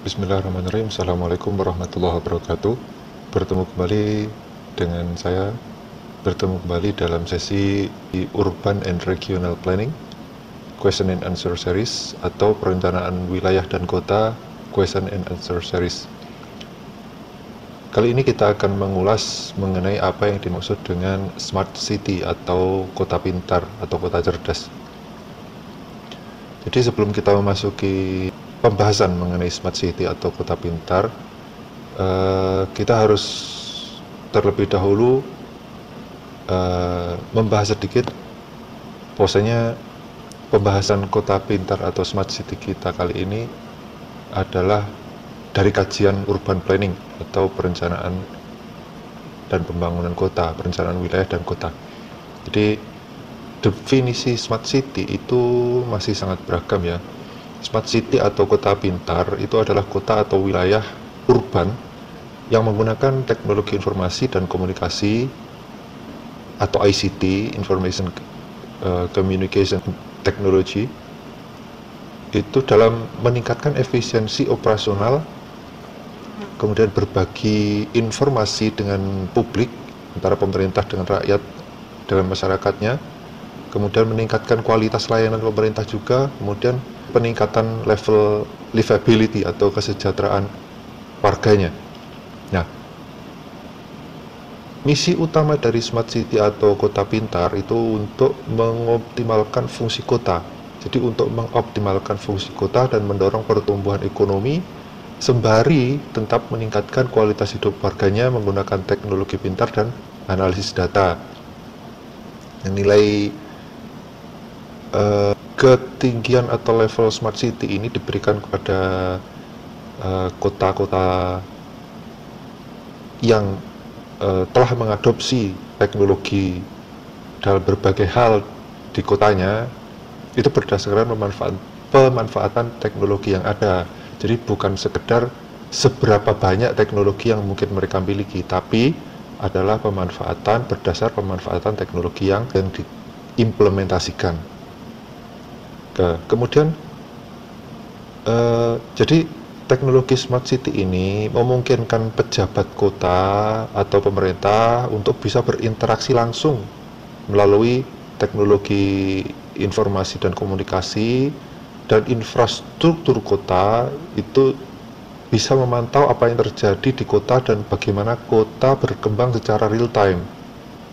Bismillahirrahmanirrahim. Assalamualaikum warahmatullahi wabarakatuh. Bertemu kembali dengan saya, bertemu kembali dalam sesi Urban and Regional Planning Question and Answer Series atau perencanaan wilayah dan kota Question and Answer Series. Kali ini kita akan mengulas mengenai apa yang dimaksud dengan Smart City atau kota pintar atau kota cerdas. Jadi sebelum kita memasuki pembahasan mengenai Smart City atau kota pintar, kita harus terlebih dahulu membahas sedikit bahwasanya pembahasan kota pintar atau Smart City kita kali ini adalah dari kajian urban planning atau perencanaan dan pembangunan kota, perencanaan wilayah dan kota. Jadi definisi Smart City itu masih sangat beragam ya. Smart City atau kota pintar itu adalah kota atau wilayah urban yang menggunakan teknologi informasi dan komunikasi atau ICT, Information Communication Technology, itu dalam meningkatkan efisiensi operasional, kemudian berbagi informasi dengan publik, antara pemerintah dengan rakyat, dengan masyarakatnya, kemudian meningkatkan kualitas layanan pemerintah juga, kemudian peningkatan level livability atau kesejahteraan warganya. Nah, misi utama dari Smart City atau kota pintar itu untuk mengoptimalkan fungsi kota. Jadi untuk mengoptimalkan fungsi kota dan mendorong pertumbuhan ekonomi sembari tetap meningkatkan kualitas hidup warganya menggunakan teknologi pintar dan analisis data. Nilai ketinggian atau level Smart City ini diberikan kepada kota-kota yang telah mengadopsi teknologi dalam berbagai hal di kotanya, itu berdasarkan pemanfaatan teknologi yang ada. Jadi bukan sekedar seberapa banyak teknologi yang mungkin mereka miliki, tapi adalah pemanfaatan berdasar pemanfaatan teknologi yang diimplementasikan. Kemudian jadi teknologi Smart City ini memungkinkan pejabat kota atau pemerintah untuk bisa berinteraksi langsung melalui teknologi informasi dan komunikasi, dan infrastruktur kota itu bisa memantau apa yang terjadi di kota dan bagaimana kota berkembang secara real time.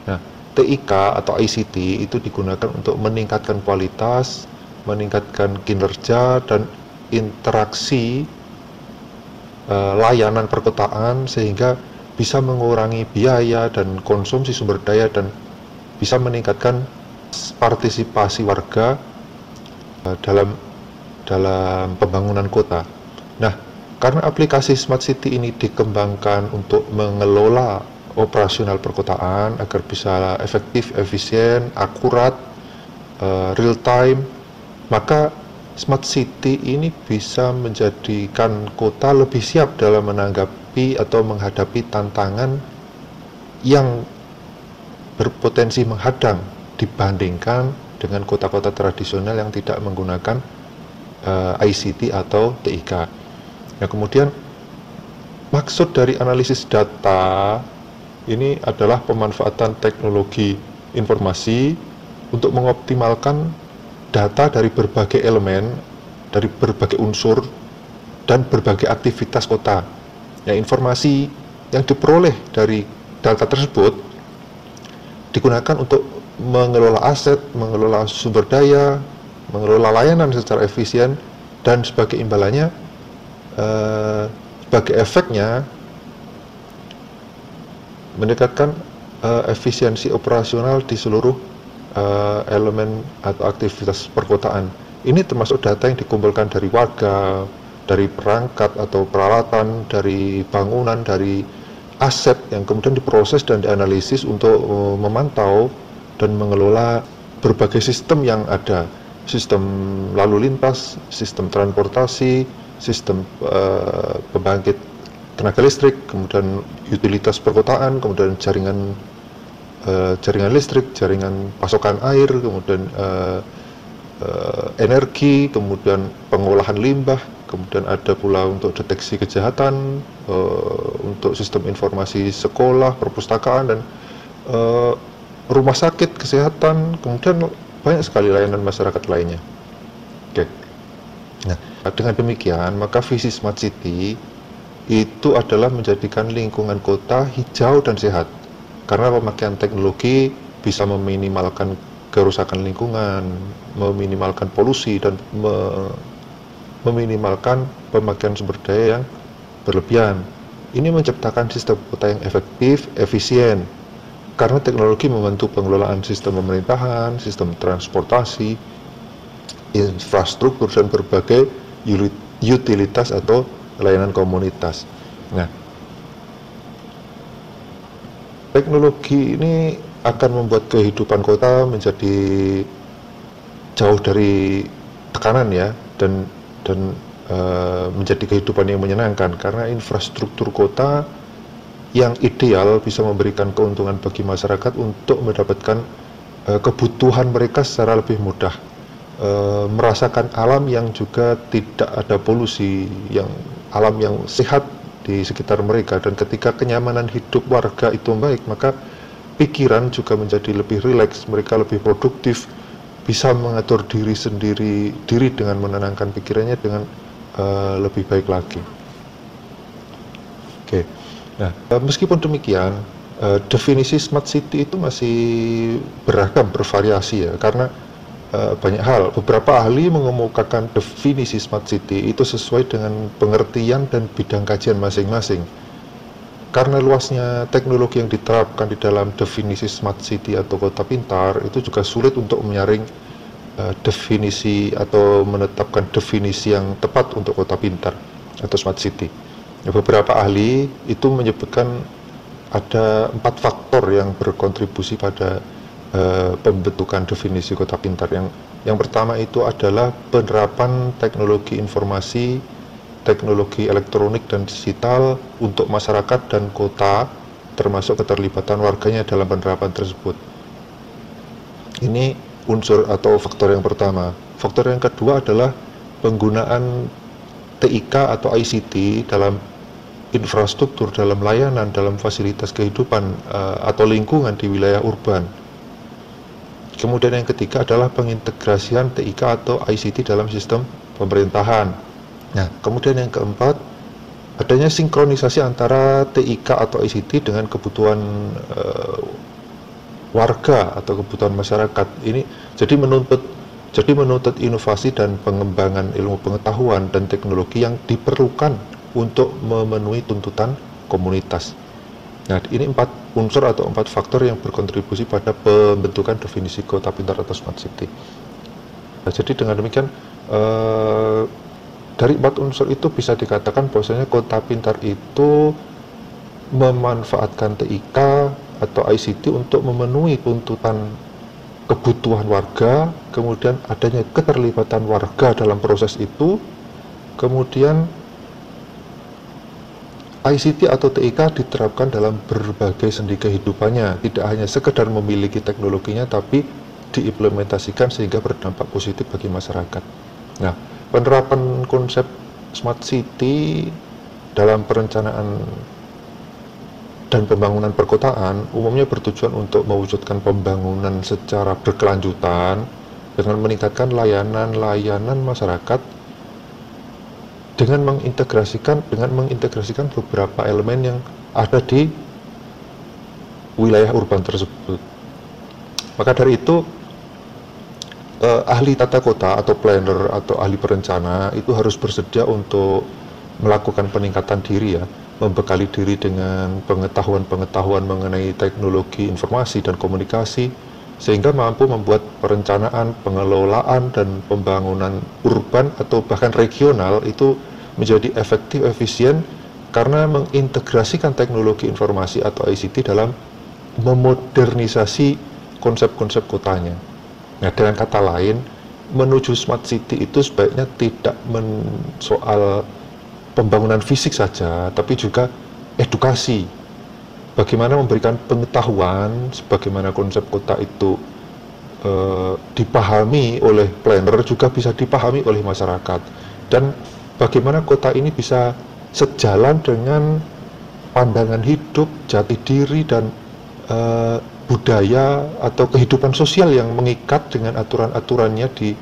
Nah, TIK atau ICT itu digunakan untuk meningkatkan kualitas, meningkatkan kinerja dan interaksi layanan perkotaan sehingga bisa mengurangi biaya dan konsumsi sumber daya dan bisa meningkatkan partisipasi warga dalam pembangunan kota. Nah, karena aplikasi Smart City ini dikembangkan untuk mengelola operasional perkotaan agar bisa efektif, efisien, akurat, real time, maka Smart City ini bisa menjadikan kota lebih siap dalam menanggapi atau menghadapi tantangan yang berpotensi menghadang dibandingkan dengan kota-kota tradisional yang tidak menggunakan ICT atau TIK. Nah, kemudian maksud dari analisis data ini adalah pemanfaatan teknologi informasi untuk mengoptimalkan data dari berbagai elemen, dari berbagai unsur, dan berbagai aktivitas kota. Ya, informasi yang diperoleh dari data tersebut digunakan untuk mengelola aset, mengelola sumber daya, mengelola layanan secara efisien, dan sebagai imbalannya, sebagai efeknya, meningkatkan efisiensi operasional di seluruh elemen atau aktivitas perkotaan. Ini termasuk data yang dikumpulkan dari warga, dari perangkat atau peralatan, dari bangunan, dari aset yang kemudian diproses dan dianalisis untuk memantau dan mengelola berbagai sistem yang ada, sistem lalu lintas, sistem transportasi, sistem pembangkit tenaga listrik, kemudian utilitas perkotaan, kemudian jaringan listrik, jaringan pasokan air, kemudian energi, kemudian pengolahan limbah, kemudian ada pula untuk deteksi kejahatan, untuk sistem informasi sekolah, perpustakaan, dan rumah sakit, kesehatan, kemudian banyak sekali layanan masyarakat lainnya. Oke. Nah, dengan demikian, maka visi Smart City itu adalah menjadikan lingkungan kota hijau dan sehat. Karena pemakaian teknologi bisa meminimalkan kerusakan lingkungan, meminimalkan polusi, dan meminimalkan pemakaian sumber daya yang berlebihan. Ini menciptakan sistem kota yang efektif, efisien, karena teknologi membantu pengelolaan sistem pemerintahan, sistem transportasi, infrastruktur, dan berbagai utilitas atau layanan komunitas. Nah, teknologi ini akan membuat kehidupan kota menjadi jauh dari tekanan ya, dan menjadi kehidupan yang menyenangkan, karena infrastruktur kota yang ideal bisa memberikan keuntungan bagi masyarakat untuk mendapatkan kebutuhan mereka secara lebih mudah, merasakan alam yang juga tidak ada polusi, alam yang sehat di sekitar mereka. Dan ketika kenyamanan hidup warga itu baik, maka pikiran juga menjadi lebih rileks, mereka lebih produktif, bisa mengatur diri dengan menenangkan pikirannya dengan lebih baik lagi. Oke. Nah, meskipun demikian, definisi smart city itu masih beragam, bervariasi ya, karena banyak hal. Beberapa ahli mengemukakan definisi smart city itu sesuai dengan pengertian dan bidang kajian masing-masing. Karena luasnya teknologi yang diterapkan di dalam definisi smart city atau kota pintar, itu juga sulit untuk menyaring definisi atau menetapkan definisi yang tepat untuk kota pintar atau smart city. Beberapa ahli itu menyebutkan ada 4 faktor yang berkontribusi pada pembentukan definisi kota pintar. Yang pertama itu adalah penerapan teknologi informasi, teknologi elektronik dan digital untuk masyarakat dan kota, termasuk keterlibatan warganya dalam penerapan tersebut. Ini unsur atau faktor yang pertama. Faktor yang kedua adalah penggunaan TIK atau ICT dalam infrastruktur, dalam layanan, dalam fasilitas kehidupan atau lingkungan di wilayah urban. Kemudian yang ketiga adalah pengintegrasian TIK atau ICT dalam sistem pemerintahan. Nah, kemudian yang keempat, adanya sinkronisasi antara TIK atau ICT dengan kebutuhan warga atau kebutuhan masyarakat. Ini jadi menuntut inovasi dan pengembangan ilmu pengetahuan dan teknologi yang diperlukan untuk memenuhi tuntutan komunitas. Nah, ini 4 unsur atau 4 faktor yang berkontribusi pada pembentukan definisi kota pintar atau smart city. Nah, jadi dengan demikian dari 4 unsur itu bisa dikatakan bahwasanya kota pintar itu memanfaatkan TIK atau ICT untuk memenuhi tuntutan kebutuhan warga, kemudian adanya keterlibatan warga dalam proses itu, kemudian ICT atau TIK diterapkan dalam berbagai sendi kehidupannya, tidak hanya sekedar memiliki teknologinya, tapi diimplementasikan sehingga berdampak positif bagi masyarakat. Nah, penerapan konsep smart city dalam perencanaan dan pembangunan perkotaan umumnya bertujuan untuk mewujudkan pembangunan secara berkelanjutan dengan meningkatkan layanan masyarakat dengan mengintegrasikan beberapa elemen yang ada di wilayah urban tersebut. Maka dari itu ahli tata kota atau planner atau ahli perencana itu harus bersedia untuk melakukan peningkatan diri ya, membekali diri dengan pengetahuan mengenai teknologi informasi dan komunikasi, sehingga mampu membuat perencanaan, pengelolaan, dan pembangunan urban atau bahkan regional itu menjadi efektif, efisien, karena mengintegrasikan teknologi informasi atau ICT dalam memodernisasi konsep-konsep kotanya. Nah, dengan kata lain, menuju smart city itu sebaiknya tidak soal pembangunan fisik saja, tapi juga edukasi. Bagaimana memberikan pengetahuan, sebagaimana konsep kota itu dipahami oleh planner juga bisa dipahami oleh masyarakat, dan bagaimana kota ini bisa sejalan dengan pandangan hidup, jati diri, dan budaya atau kehidupan sosial yang mengikat dengan aturan-aturannya di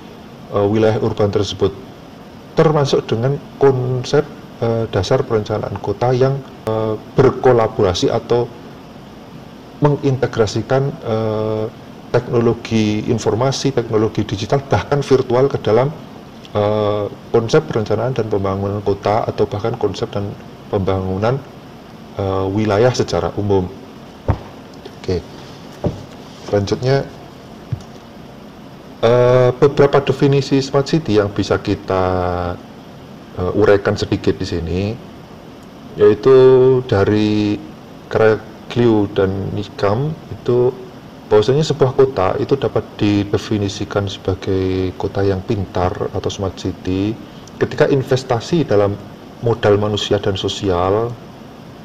wilayah urban tersebut, termasuk dengan konsep dasar perencanaan kota yang berkolaborasi atau mengintegrasikan teknologi informasi, teknologi digital, bahkan virtual ke dalam konsep perencanaan dan pembangunan kota, atau bahkan konsep dan pembangunan wilayah secara umum. Oke, selanjutnya beberapa definisi smart city yang bisa kita uraikan sedikit di sini, yaitu dari Craiglew dan Nikam, itu bahwasanya sebuah kota itu dapat didefinisikan sebagai kota yang pintar atau smart city ketika investasi dalam modal manusia dan sosial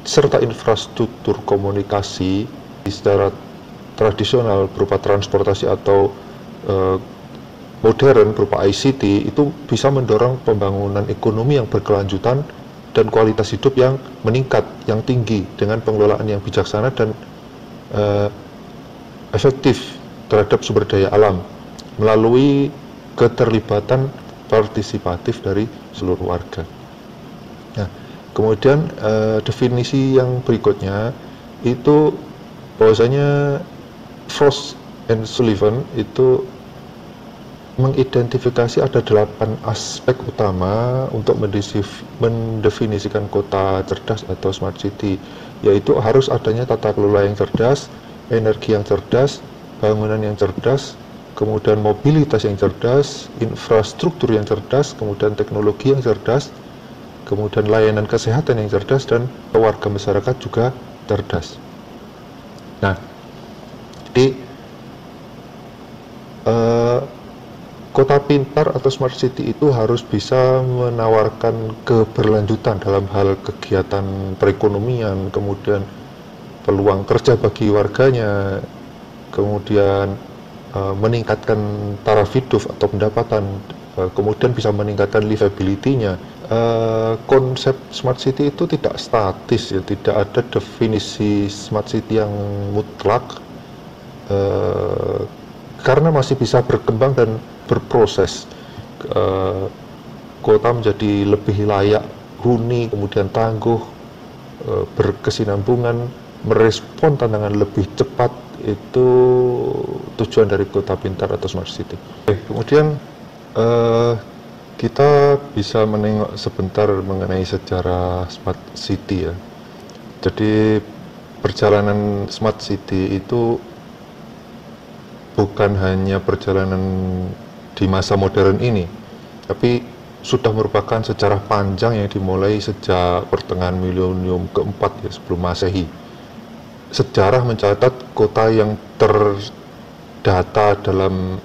serta infrastruktur komunikasi secara tradisional berupa transportasi atau modern berupa ICT itu bisa mendorong pembangunan ekonomi yang berkelanjutan dan kualitas hidup yang meningkat, yang tinggi, dengan pengelolaan yang bijaksana dan efektif terhadap sumber daya alam melalui keterlibatan partisipatif dari seluruh warga. Nah, kemudian definisi yang berikutnya itu bahwasanya Frost and Sullivan itu mengidentifikasi ada 8 aspek utama untuk mendefinisikan kota cerdas atau smart city, yaitu harus adanya tata kelola yang cerdas, energi yang cerdas, bangunan yang cerdas, kemudian mobilitas yang cerdas, infrastruktur yang cerdas, kemudian teknologi yang cerdas, kemudian layanan kesehatan yang cerdas, dan warga masyarakat juga cerdas. Nah, jadi kota pintar atau smart city itu harus bisa menawarkan keberlanjutan dalam hal kegiatan perekonomian, kemudian peluang kerja bagi warganya, kemudian meningkatkan taraf hidup atau pendapatan, kemudian bisa meningkatkan livability-nya. Konsep smart city itu tidak statis, ya, tidak ada definisi smart city yang mutlak, karena masih bisa berkembang dan berproses. Kota menjadi lebih layak huni, kemudian tangguh, berkesinambungan, merespon tantangan lebih cepat, itu tujuan dari kota pintar atau smart city. Kemudian kita bisa menengok sebentar mengenai sejarah smart city, ya. Jadi perjalanan smart city itu bukan hanya perjalanan di masa modern ini, tapi sudah merupakan sejarah panjang yang dimulai sejak pertengahan milenium keempat, ya, sebelum Masehi. Sejarah mencatat kota yang terdata dalam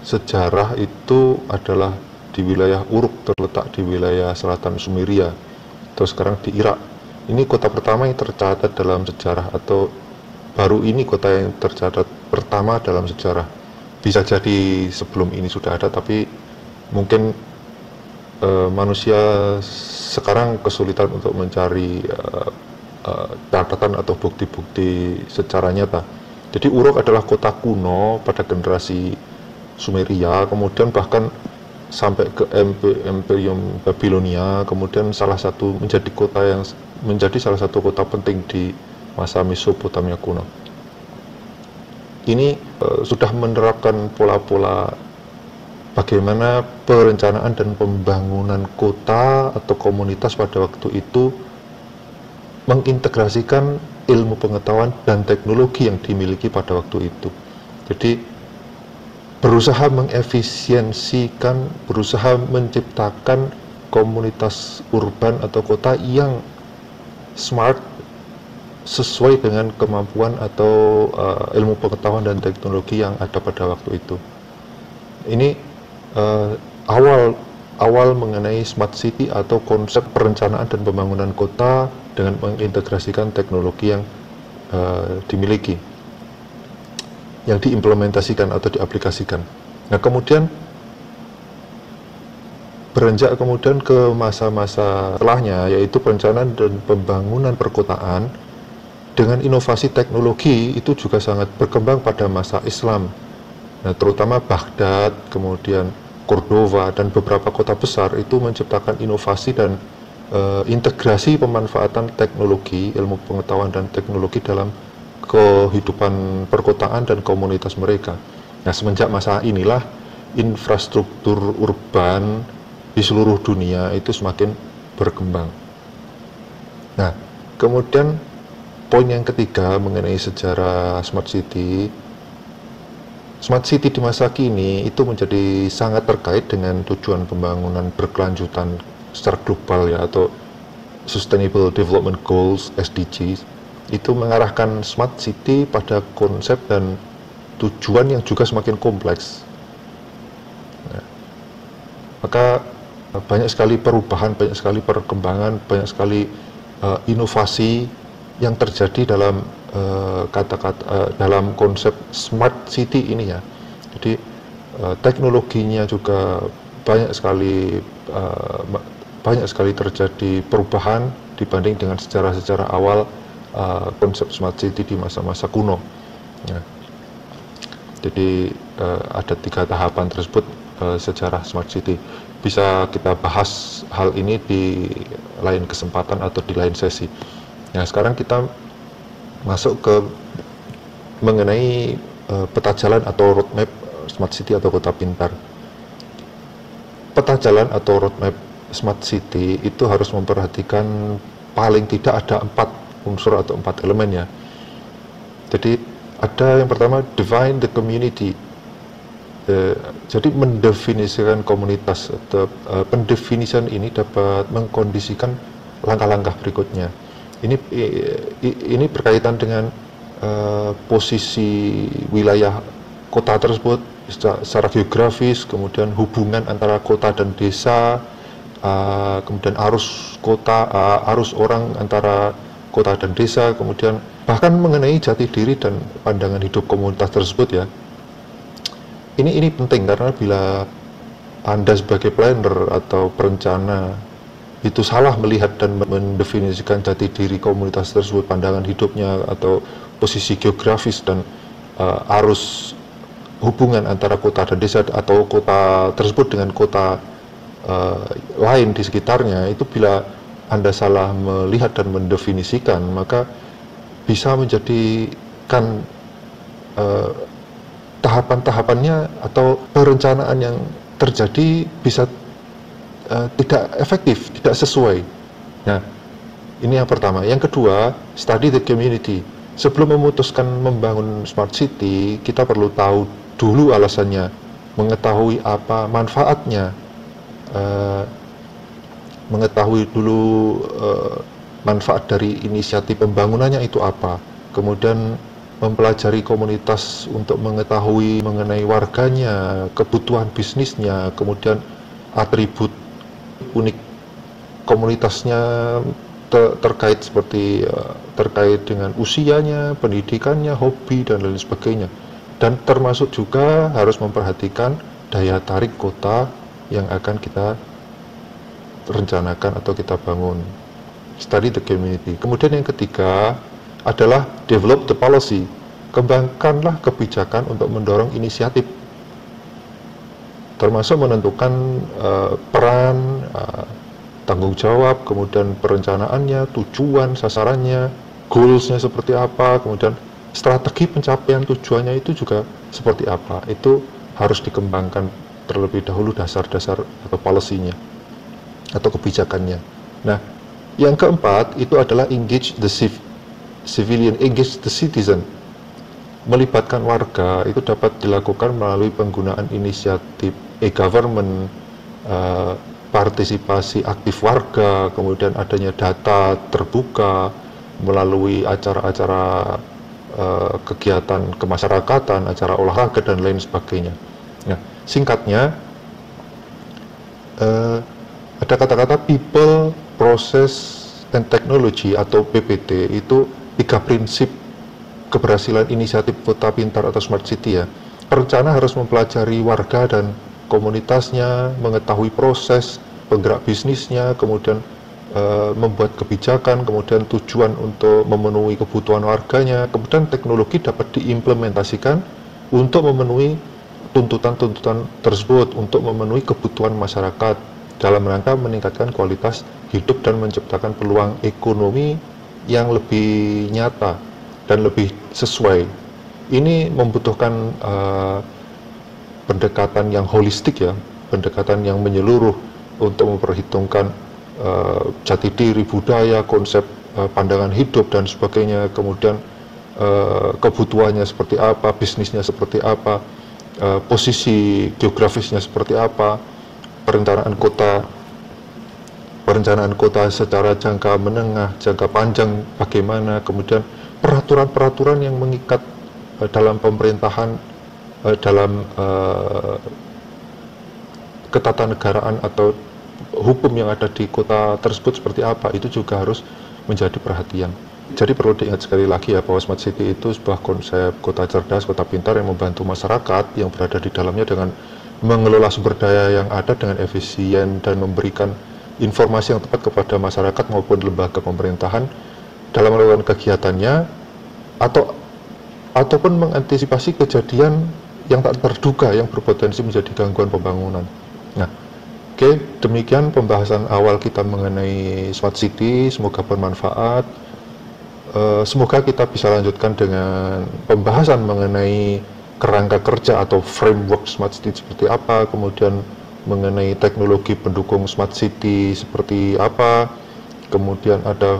sejarah itu adalah di wilayah Uruk, terletak di wilayah selatan Sumeria, atau sekarang di Irak. Ini kota pertama yang tercatat dalam sejarah, atau baru ini kota yang tercatat pertama dalam sejarah. Bisa jadi sebelum ini sudah ada, tapi mungkin manusia sekarang kesulitan untuk mencari catatan atau bukti-bukti secara nyata. Jadi Uruk adalah kota kuno pada generasi Sumeria, kemudian bahkan sampai ke Imperium Babilonia, kemudian menjadi salah satu kota penting di masa Mesopotamia kuno. Ini sudah menerapkan pola-pola bagaimana perencanaan dan pembangunan kota atau komunitas pada waktu itu mengintegrasikan ilmu pengetahuan dan teknologi yang dimiliki pada waktu itu. Jadi berusaha mengefisiensikan, berusaha menciptakan komunitas urban atau kota yang smart, sesuai dengan kemampuan atau ilmu pengetahuan dan teknologi yang ada pada waktu itu. Ini awal mengenai smart city atau konsep perencanaan dan pembangunan kota dengan mengintegrasikan teknologi yang dimiliki. yang diimplementasikan atau diaplikasikan. Nah, kemudian beranjak kemudian ke masa-masa setelahnya, yaitu perencanaan dan pembangunan perkotaan dengan inovasi teknologi itu juga sangat berkembang pada masa Islam. Nah, terutama Baghdad, kemudian Cordova, dan beberapa kota besar itu menciptakan inovasi dan integrasi pemanfaatan teknologi, ilmu pengetahuan dan teknologi dalam kehidupan perkotaan dan komunitas mereka. Nah, semenjak masa inilah infrastruktur urban di seluruh dunia itu semakin berkembang. Nah, kemudian poin yang ketiga mengenai sejarah Smart City. Smart City di masa kini itu menjadi sangat terkait dengan tujuan pembangunan berkelanjutan secara global ya, atau Sustainable Development Goals (SDGs). Itu mengarahkan Smart City pada konsep dan tujuan yang juga semakin kompleks. Nah, maka banyak sekali perubahan, banyak sekali perkembangan, banyak sekali inovasi yang terjadi dalam dalam konsep Smart City ini ya. Jadi teknologinya juga banyak sekali terjadi perubahan dibanding dengan sejarah-sejarah awal konsep Smart City di masa-masa kuno. Ya. Jadi ada 3 tahapan tersebut sejarah Smart City. Bisa kita bahas hal ini di lain kesempatan atau di lain sesi. Nah, sekarang kita masuk ke mengenai peta jalan atau roadmap Smart City atau kota pintar. Peta jalan atau roadmap Smart City itu harus memperhatikan paling tidak ada 4 unsur atau 4 elemen ya. Jadi ada yang pertama, define the community. Jadi mendefinisikan komunitas. Pendefinisian ini dapat mengkondisikan langkah-langkah berikutnya. Ini berkaitan dengan posisi wilayah kota tersebut secara geografis, kemudian hubungan antara kota dan desa, kemudian arus orang antara kota dan desa, kemudian bahkan mengenai jati diri dan pandangan hidup komunitas tersebut ya. Ini penting karena bila Anda sebagai planner atau perencana itu salah melihat dan mendefinisikan jati diri komunitas tersebut, pandangan hidupnya atau posisi geografis dan arus hubungan antara kota dan desa atau kota tersebut dengan kota lain di sekitarnya, itu bila Anda salah melihat dan mendefinisikan, maka bisa menjadikan tahapan-tahapannya atau perencanaan yang terjadi bisa tidak efektif, tidak sesuai. Nah, ini yang pertama. Yang kedua, study the community. Sebelum memutuskan membangun Smart City, kita perlu tahu dulu alasannya, mengetahui apa manfaatnya, mengetahui dulu manfaat dari inisiatif pembangunannya itu apa, kemudian mempelajari komunitas untuk mengetahui mengenai warganya, kebutuhan bisnisnya, kemudian atribut unik komunitasnya terkait dengan usianya, pendidikannya, hobi dan lain sebagainya. Dan termasuk juga harus memperhatikan daya tarik kota yang akan kita rencanakan atau kita bangun. Study the community. Kemudian yang ketiga adalah develop the policy. Kembangkanlah kebijakan untuk mendorong inisiatif, termasuk menentukan peran, tanggung jawab, kemudian perencanaannya, tujuan, sasarannya, goalsnya seperti apa, kemudian strategi pencapaian tujuannya itu juga seperti apa. Itu harus dikembangkan terlebih dahulu dasar-dasar atau policy-nya atau kebijakannya. Nah, yang keempat itu adalah engage the civilian, engage the citizen. Melibatkan warga itu dapat dilakukan melalui penggunaan inisiatif e-government, partisipasi aktif warga, kemudian adanya data terbuka melalui acara-acara kegiatan kemasyarakatan, acara olahraga dan lain sebagainya. Nah, singkatnya ada kata-kata people, process, and technology atau PPT, itu 3 prinsip keberhasilan inisiatif kota pintar atau smart city ya, perencana harus mempelajari warga dan komunitasnya, mengetahui proses penggerak bisnisnya, kemudian membuat kebijakan, kemudian tujuan untuk memenuhi kebutuhan warganya, kemudian teknologi dapat diimplementasikan untuk memenuhi tuntutan-tuntutan tersebut, untuk memenuhi kebutuhan masyarakat dalam rangka meningkatkan kualitas hidup dan menciptakan peluang ekonomi yang lebih nyata dan lebih sesuai. Ini membutuhkan pendekatan yang holistik ya, pendekatan yang menyeluruh untuk memperhitungkan jati diri, budaya, konsep pandangan hidup dan sebagainya, kemudian kebutuhannya seperti apa, bisnisnya seperti apa, posisi geografisnya seperti apa, perencanaan kota secara jangka menengah, jangka panjang bagaimana, kemudian peraturan-peraturan yang mengikat dalam pemerintahan, dalam ketatanegaraan atau hukum yang ada di kota tersebut seperti apa, itu juga harus menjadi perhatian. Jadi perlu diingat sekali lagi ya, bahwa smart city itu sebuah konsep kota cerdas, kota pintar yang membantu masyarakat yang berada di dalamnya dengan mengelola sumber daya yang ada dengan efisien dan memberikan informasi yang tepat kepada masyarakat maupun lembaga pemerintahan dalam melakukan kegiatannya, ataupun mengantisipasi kejadian yang tak terduga yang berpotensi menjadi gangguan pembangunan. Nah, oke, demikian pembahasan awal kita mengenai smart city, semoga bermanfaat. Semoga kita bisa lanjutkan dengan pembahasan mengenai kerangka kerja atau framework smart city seperti apa, kemudian mengenai teknologi pendukung smart city seperti apa, kemudian ada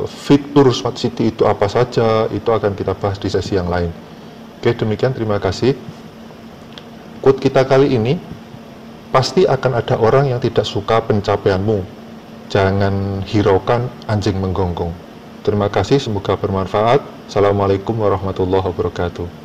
fitur smart city itu apa saja, itu akan kita bahas di sesi yang lain. Oke, demikian, terima kasih. Quote kita kali ini, pasti akan ada orang yang tidak suka pencapaianmu, jangan hiraukan anjing menggonggong. Terima kasih, semoga bermanfaat. Assalamualaikum warahmatullahi wabarakatuh.